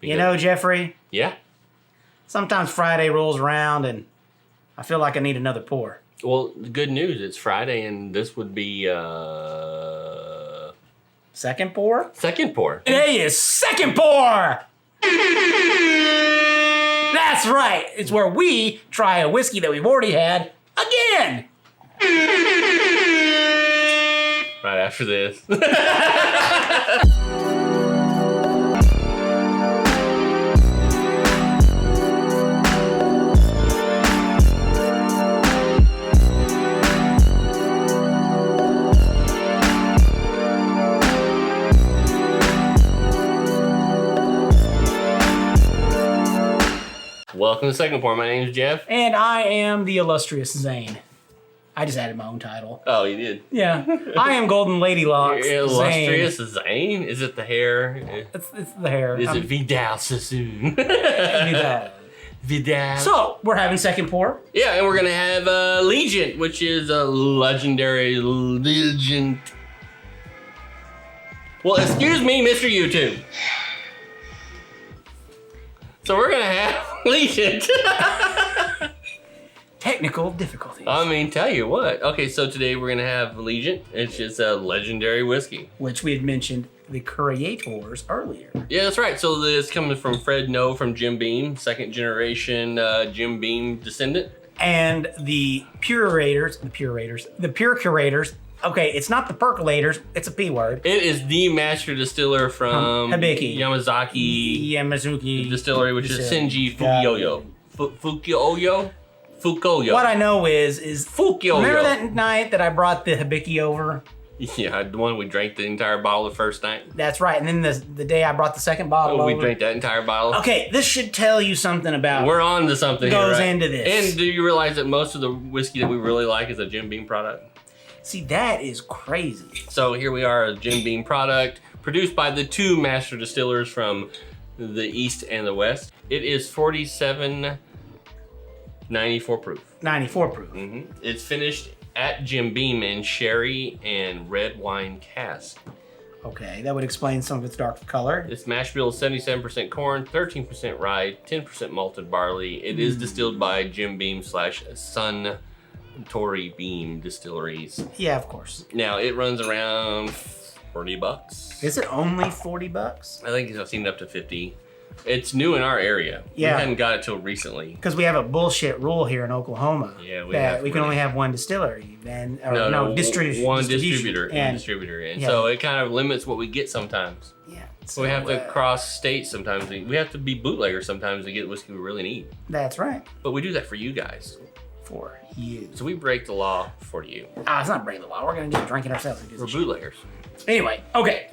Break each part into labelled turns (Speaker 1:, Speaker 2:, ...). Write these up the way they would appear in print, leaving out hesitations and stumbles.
Speaker 1: You know, Jeffrey?
Speaker 2: Yeah?
Speaker 1: Sometimes Friday rolls around and I feel like I need another pour.
Speaker 2: Well, the good news, it's Friday and this would be,
Speaker 1: Second pour?
Speaker 2: second pour.
Speaker 1: Today is second pour! That's right. It's where we try a whiskey that we've already had again.
Speaker 2: Right after this. Welcome to Second Pour. My name's Jeff.
Speaker 1: And I am the illustrious Zane. I just added my own title.
Speaker 2: Oh, you did?
Speaker 1: Yeah. I am Golden Lady Locks.
Speaker 2: Illustrious Zane? Is it the hair?
Speaker 1: It's the hair.
Speaker 2: Is it Vidal Sassoon? Vidal.
Speaker 1: So, we're having second pour.
Speaker 2: Yeah, and we're going to have Legent, which is a legendary legend. Well, excuse me, Mr. YouTube. So we're going to have Legent.
Speaker 1: Technical difficulties.
Speaker 2: I mean, tell you what. Okay, so today we're going to have Legent. It's just a legendary whiskey.
Speaker 1: Which we had mentioned the creators earlier.
Speaker 2: Yeah, that's right. So this coming from Fred No from Jim Beam, second generation Jim Beam descendant.
Speaker 1: And the pure curators. Okay, it's not the percolators, it's a P word.
Speaker 2: It is the master distiller from
Speaker 1: Hibiki.
Speaker 2: Yamazaki Distillery, which is Shinji Fukuyo. Fukuyo.
Speaker 1: What I know is
Speaker 2: Fukuyo.
Speaker 1: Remember that night that I brought the Hibiki over?
Speaker 2: Yeah, the one we drank the entire bottle the first night.
Speaker 1: That's right. And then the day I brought the second bottle over.
Speaker 2: We drank that entire bottle.
Speaker 1: Okay, this should tell you something about
Speaker 2: We're on to something
Speaker 1: goes
Speaker 2: here, right?
Speaker 1: into this.
Speaker 2: And do you realize that most of the whiskey that we really like is a Jim Beam product?
Speaker 1: See, that is crazy.
Speaker 2: So here we are, a Jim Beam product produced by the two master distillers from the East and the West. It is 47.94 proof.
Speaker 1: 94 proof.
Speaker 2: Mm-hmm. It's finished at Jim Beam in sherry and red wine cask.
Speaker 1: Okay, that would explain some of its dark color.
Speaker 2: This mash bill is 77% corn, 13% rye, 10% malted barley. It is distilled by Jim Beam / Suntory Beam Distilleries.
Speaker 1: Yeah, of course.
Speaker 2: Now it runs around $40.
Speaker 1: Is it only $40?
Speaker 2: I think I've seen it up to 50. It's new in our area.
Speaker 1: Yeah.
Speaker 2: We hadn't got it till recently.
Speaker 1: Because we have a bullshit rule here in Oklahoma.
Speaker 2: Yeah, we
Speaker 1: can only have one distillery. And,
Speaker 2: one
Speaker 1: distributor.
Speaker 2: distributor. And
Speaker 1: yeah.
Speaker 2: so it kind of limits what we get sometimes.
Speaker 1: Yeah.
Speaker 2: So we have to cross states sometimes. We have to be bootleggers sometimes to get whiskey we really need.
Speaker 1: That's right.
Speaker 2: But we do that for you guys.
Speaker 1: For you.
Speaker 2: So we break the law for you.
Speaker 1: It's not breaking the law. We're going to get drinking ourselves.
Speaker 2: We're bootleggers.
Speaker 1: Anyway, okay.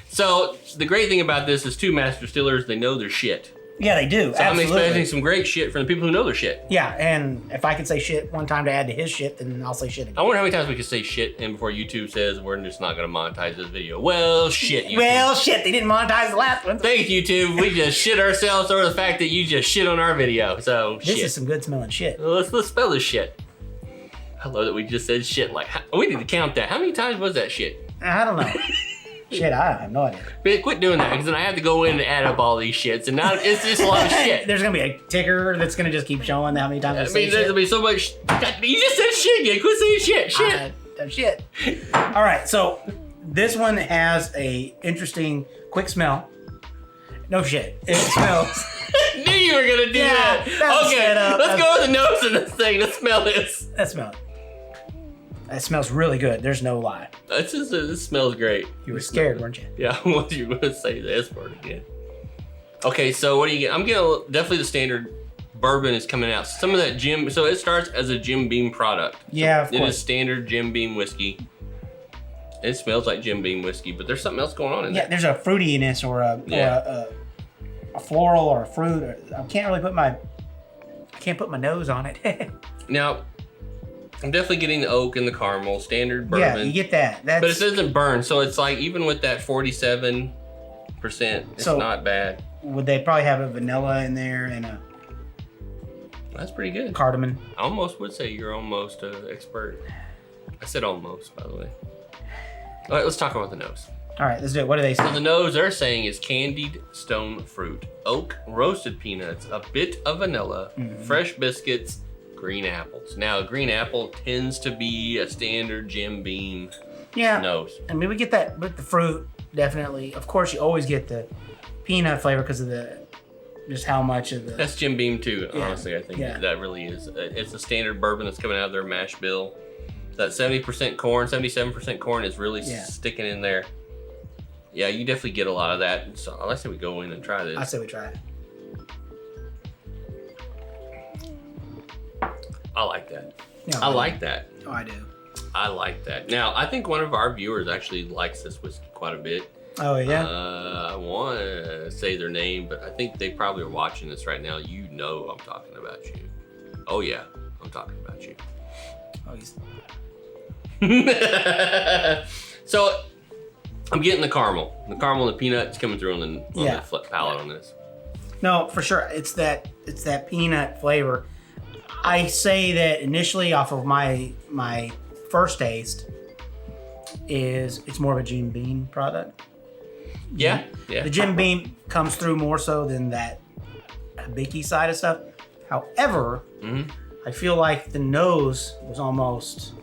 Speaker 2: So the great thing about this is two master distillers, they know their shit.
Speaker 1: Yeah, they do.
Speaker 2: So I'm expecting some great shit from the people who know their shit.
Speaker 1: Yeah, and if I could say shit one time to add to his shit, then I'll say shit again.
Speaker 2: I wonder how many times we could say shit and before YouTube says we're just not going to monetize this video. Well, shit, YouTube.
Speaker 1: Well, shit, they didn't monetize the last one.
Speaker 2: Thanks, YouTube. We just shit ourselves over the fact that you just shit on our video. So,
Speaker 1: this is some good smelling shit.
Speaker 2: Well, let's spell this shit. I love that we just said shit. Like, we need to count that. How many times was that shit?
Speaker 1: I don't know. Shit, I have no idea.
Speaker 2: But quit doing that, because then I have to go in and add up all these shits, and now it's just a lot of shit.
Speaker 1: There's gonna be a ticker that's gonna just keep showing how many times I say
Speaker 2: there's gonna be so much. You just said shit again. Quit saying shit.
Speaker 1: Shit. All right, so this one has a interesting quick smell. No shit. It smells.
Speaker 2: Knew you were gonna do that. Okay, let's go with the nose of this thing. Let's smell this.
Speaker 1: Let's smell it. That smells really good. There's no lie.
Speaker 2: This smells great.
Speaker 1: You were scared, weren't you?
Speaker 2: Yeah, what you were going to say the S word again. Okay, so what do you get? I'm getting definitely the standard bourbon is coming out. Some of that Jim, so it starts as a Jim Beam product.
Speaker 1: Yeah, of course.
Speaker 2: It is standard Jim Beam whiskey. It smells like Jim Beam whiskey, but there's something else going on in there.
Speaker 1: Yeah, there's a fruitiness or a floral or a fruit. I can't put my nose on it.
Speaker 2: Now, I'm definitely getting the oak and the caramel, standard bourbon.
Speaker 1: Yeah, you get that.
Speaker 2: But it doesn't burn, so it's like even with that 47%, it's not bad.
Speaker 1: Would they probably have a vanilla in there and a...
Speaker 2: That's pretty good.
Speaker 1: Cardamom.
Speaker 2: I almost would say you're almost an expert. I said almost, by the way. All right, let's talk about the nose.
Speaker 1: All right, let's do it. What do they say?
Speaker 2: So the nose they're saying is candied stone fruit, oak, roasted peanuts, a bit of vanilla, fresh biscuits, green apples. Now, a green apple tends to be a standard Jim Beam nose.
Speaker 1: I mean, we get that with the fruit, definitely. Of course, you always get the peanut flavor because of just how much of the...
Speaker 2: That's Jim Beam too, honestly. I think that really is. It's a standard bourbon that's coming out of their mash bill. That 70% corn, 77% corn is really sticking in there. Yeah, you definitely get a lot of that. So I say we go in and try this.
Speaker 1: I say we try it.
Speaker 2: I like that.
Speaker 1: Yeah,
Speaker 2: I like that.
Speaker 1: Oh, I do.
Speaker 2: I like that. Now, I think one of our viewers actually likes this whiskey quite a bit.
Speaker 1: Oh, yeah?
Speaker 2: I want to say their name, but I think they probably are watching this right now. You know I'm talking about you. Oh, yeah. I'm talking about you.
Speaker 1: Oh, he's...
Speaker 2: So, I'm getting the caramel. The caramel and the peanut's coming through on the flip palate on this.
Speaker 1: No, for sure. It's that peanut flavor. I say that initially off of my first taste it's more of a Jim Beam product.
Speaker 2: Yeah.
Speaker 1: The Jim Beam comes through more so than that Hibiki side of stuff. However, I feel like the nose was almost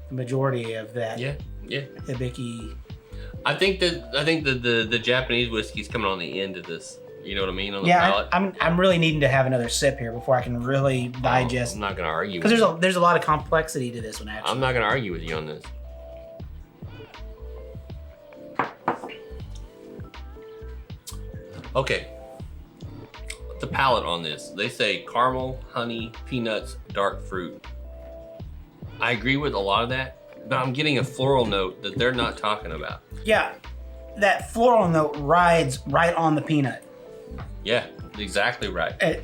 Speaker 1: the majority of that.
Speaker 2: Yeah.
Speaker 1: Hibiki.
Speaker 2: I think the Japanese whiskey's coming on the end of this. You know what I mean? On the palate.
Speaker 1: I'm really needing to have another sip here before I can really digest.
Speaker 2: I'm not gonna argue.
Speaker 1: Because there's a lot of complexity to this one, actually.
Speaker 2: I'm not gonna argue with you on this. Okay. The palate on this. They say caramel, honey, peanuts, dark fruit. I agree with a lot of that, but I'm getting a floral note that they're not talking about.
Speaker 1: Yeah, that floral note rides right on the peanut.
Speaker 2: Yeah, exactly right.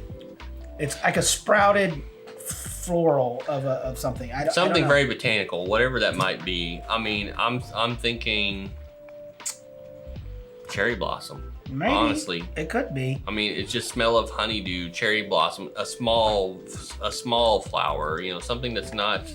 Speaker 1: It's like a sprouted floral of something.
Speaker 2: Something very botanical, whatever that might be. I mean, I'm thinking cherry blossom.
Speaker 1: Maybe.
Speaker 2: Honestly,
Speaker 1: it could be.
Speaker 2: I mean, it's just smell of honeydew, cherry blossom, a small flower. You know, something that's not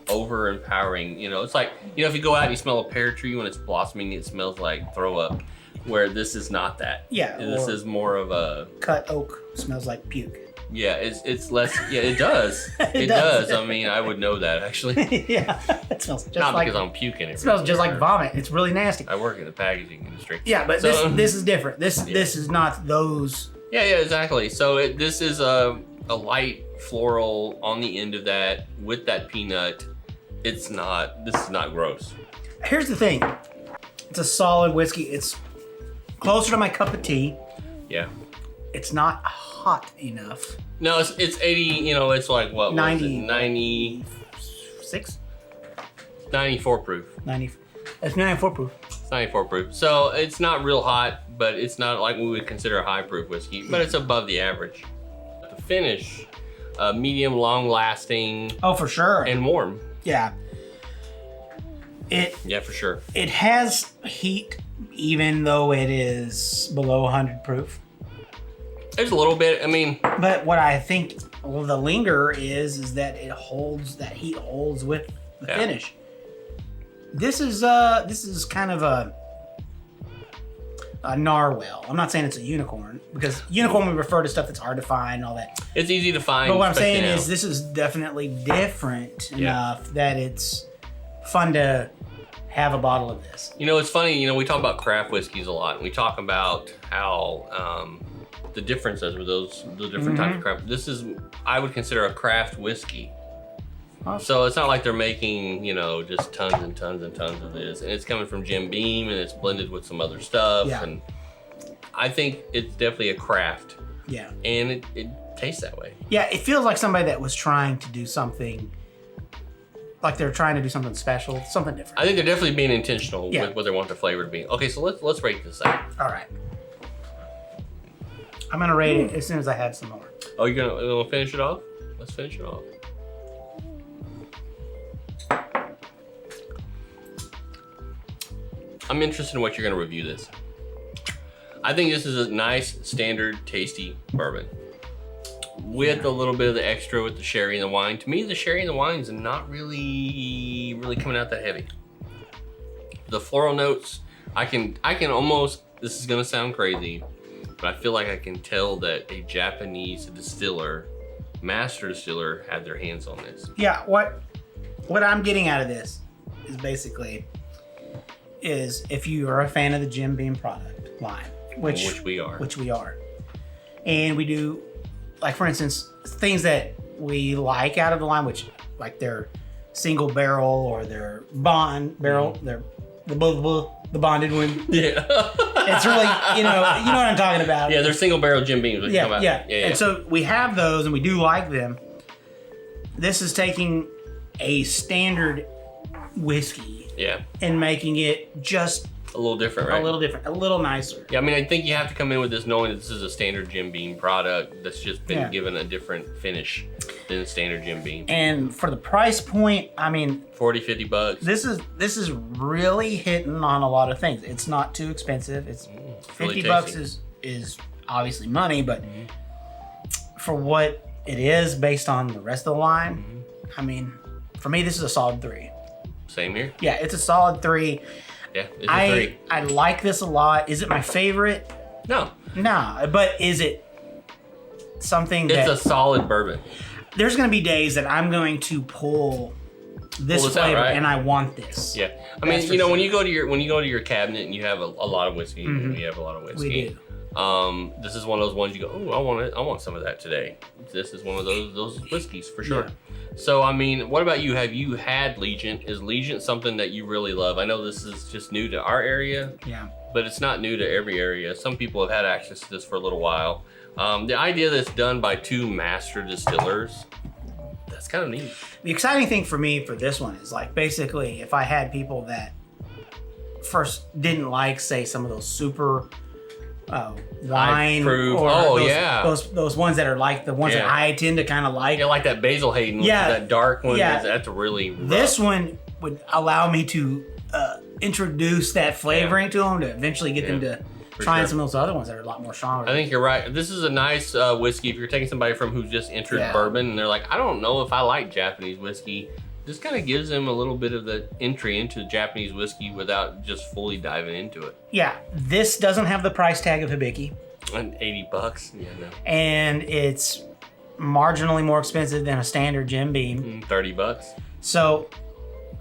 Speaker 2: over empowering. You know, it's like, you know, if you go out and you smell a pear tree when it's blossoming, it smells like throw up. Where this is not that.
Speaker 1: Yeah.
Speaker 2: This is more of a
Speaker 1: cut oak smells like puke.
Speaker 2: Yeah, it's less. Yeah, it does. it does. I mean, I would know that actually.
Speaker 1: Yeah, it smells just
Speaker 2: not
Speaker 1: like.
Speaker 2: Because I'm puking.
Speaker 1: It smells just like vomit. It's really nasty.
Speaker 2: I work in the packaging industry.
Speaker 1: Yeah, but this is different. This is not those.
Speaker 2: Yeah, exactly. So this is a light floral on the end of that with that peanut. This is not gross.
Speaker 1: Here's the thing. It's a solid whiskey. It's closer to my cup of tea.
Speaker 2: Yeah.
Speaker 1: It's not hot enough.
Speaker 2: No, it's 80, you know, it's like what
Speaker 1: 90,
Speaker 2: was it?
Speaker 1: 96?
Speaker 2: 94 proof.
Speaker 1: It's 94 proof.
Speaker 2: It's 94 proof. So it's not real hot, but it's not like we would consider a high proof whiskey, but it's above the average. The finish, medium, long lasting.
Speaker 1: Oh, for sure.
Speaker 2: And warm.
Speaker 1: Yeah.
Speaker 2: Yeah, for sure.
Speaker 1: It has heat, even though it is below 100 proof.
Speaker 2: There's a little bit. I mean,
Speaker 1: but what I think the linger is that it holds, that heat holds with the finish. This is kind of a narwhal. I'm not saying it's a unicorn, because unicorn we refer to stuff that's hard to find and all that.
Speaker 2: It's easy to find.
Speaker 1: But what I'm saying is this is definitely different enough that it's fun to have a bottle of this.
Speaker 2: You know, it's funny, you know, we talk about craft whiskeys a lot, and we talk about how the differences with the different types of craft. This is, I would consider a craft whiskey. Awesome. So it's not like they're making, you know, just tons and tons and tons of this, and it's coming from Jim Beam, and it's blended with some other stuff.
Speaker 1: Yeah.
Speaker 2: And I think it's definitely a craft.
Speaker 1: Yeah.
Speaker 2: And it tastes that way.
Speaker 1: Yeah, it feels like somebody that was trying to do something, like they're trying to do something special, something different.
Speaker 2: I think they're definitely being intentional with what they want the flavor to be. Okay, so let's rate this out.
Speaker 1: All right. I'm gonna rate it as soon as I have some more.
Speaker 2: Oh, you're gonna finish it off? Let's finish it off. I'm interested in what you're gonna review this. I think this is a nice, standard, tasty bourbon. With a little bit of the extra with the sherry and the wine. To me, the sherry and the wine is not really coming out that heavy. The floral notes I can almost, this is gonna sound crazy, but I feel like I can tell that a Japanese distiller, master distiller, had their hands on this.
Speaker 1: Yeah, what I'm getting out of this is basically if you are a fan of the Jim Beam product line, which we are, and we do, like for instance, things that we like out of the line, which like their single barrel or their bond barrel, their the bonded one.
Speaker 2: Yeah.
Speaker 1: It's really, you know what I'm talking about.
Speaker 2: Yeah, they're single barrel Jim Beams.
Speaker 1: Yeah. And so we have those and we do like them. This is taking a standard whiskey and making it just
Speaker 2: a little different, right?
Speaker 1: A little different, a little nicer.
Speaker 2: Yeah, I mean, I think you have to come in with this knowing that this is a standard Jim Beam product that's just been given a different finish than the standard Jim Beam.
Speaker 1: And for the price point, I mean,
Speaker 2: $40-$50.
Speaker 1: This is really hitting on a lot of things. It's not too expensive. It's
Speaker 2: really
Speaker 1: $50 is obviously money, but for what it is based on the rest of the line, I mean, for me, this is a solid 3.
Speaker 2: Same here.
Speaker 1: Yeah, it's a solid 3.
Speaker 2: Yeah, it's a 3.
Speaker 1: I like this a lot. Is it my favorite?
Speaker 2: No.
Speaker 1: Nah, but is it something
Speaker 2: It's a solid bourbon.
Speaker 1: There's going to be days that I'm going to pull this flavor
Speaker 2: out, right?
Speaker 1: And I want this.
Speaker 2: Yeah. I mean, you know, when you go to your cabinet and you have a lot of whiskey, we have a lot of whiskey.
Speaker 1: We do.
Speaker 2: This is one of those ones you go, oh, I want some of that today. This is one of those whiskeys for sure. Yeah. So, I mean, what about you? Have you had Legent? Is Legent something that you really love? I know this is just new to our area.
Speaker 1: Yeah.
Speaker 2: But it's not new to every area. Some people have had access to this for a little while. The idea that it's done by 2 master distillers, that's kind of neat.
Speaker 1: The exciting thing for me for this one is like basically if I had people that first didn't like, say, some of those super wine or those ones that are like the ones that I tend to kind of like.
Speaker 2: Yeah, like that Basil Hayden, that dark one. Yeah. That's really rough.
Speaker 1: This one would allow me to introduce that flavoring to them to eventually get them to trying some of those other ones that are a lot more stronger.
Speaker 2: I think you're right. This is a nice whiskey if you're taking somebody from who's just entered bourbon and they're like, I don't know if I like Japanese whiskey. This kind of gives them a little bit of the entry into Japanese whiskey without just fully diving into it.
Speaker 1: Yeah, this doesn't have the price tag of Hibiki.
Speaker 2: And $80. Yeah, no.
Speaker 1: And it's marginally more expensive than a standard Jim Beam.
Speaker 2: $30.
Speaker 1: So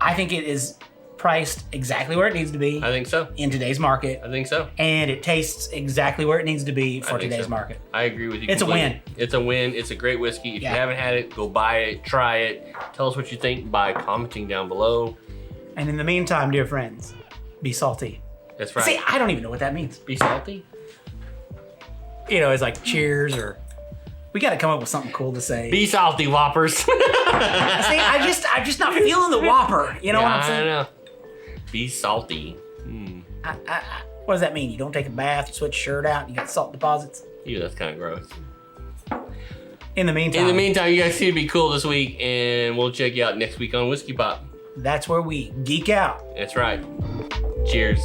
Speaker 1: I think it is priced exactly where it needs to be.
Speaker 2: I think so.
Speaker 1: In today's market.
Speaker 2: I think so.
Speaker 1: And it tastes exactly where it needs to be for today's market.
Speaker 2: I agree with you.
Speaker 1: It's
Speaker 2: completely.
Speaker 1: a win.
Speaker 2: It's a win. It's a great whiskey. If you haven't had it, go buy it, try it. Tell us what you think by commenting down below.
Speaker 1: And in the meantime, dear friends, be salty.
Speaker 2: That's right.
Speaker 1: See, I don't even know what that means.
Speaker 2: Be salty?
Speaker 1: You know, it's like cheers or... We got to come up with something cool to say.
Speaker 2: Be salty, Whoppers.
Speaker 1: See, I'm just not feeling the Whopper. You know what I'm saying?
Speaker 2: I know. Be salty.
Speaker 1: What does that mean? You don't take a bath, you switch your shirt out, you got salt deposits?
Speaker 2: Ew, that's kind of gross.
Speaker 1: In the meantime,
Speaker 2: you guys seem to be cool this week, and we'll check you out next week on Whiskey Pop.
Speaker 1: That's where we geek out.
Speaker 2: That's right. Cheers.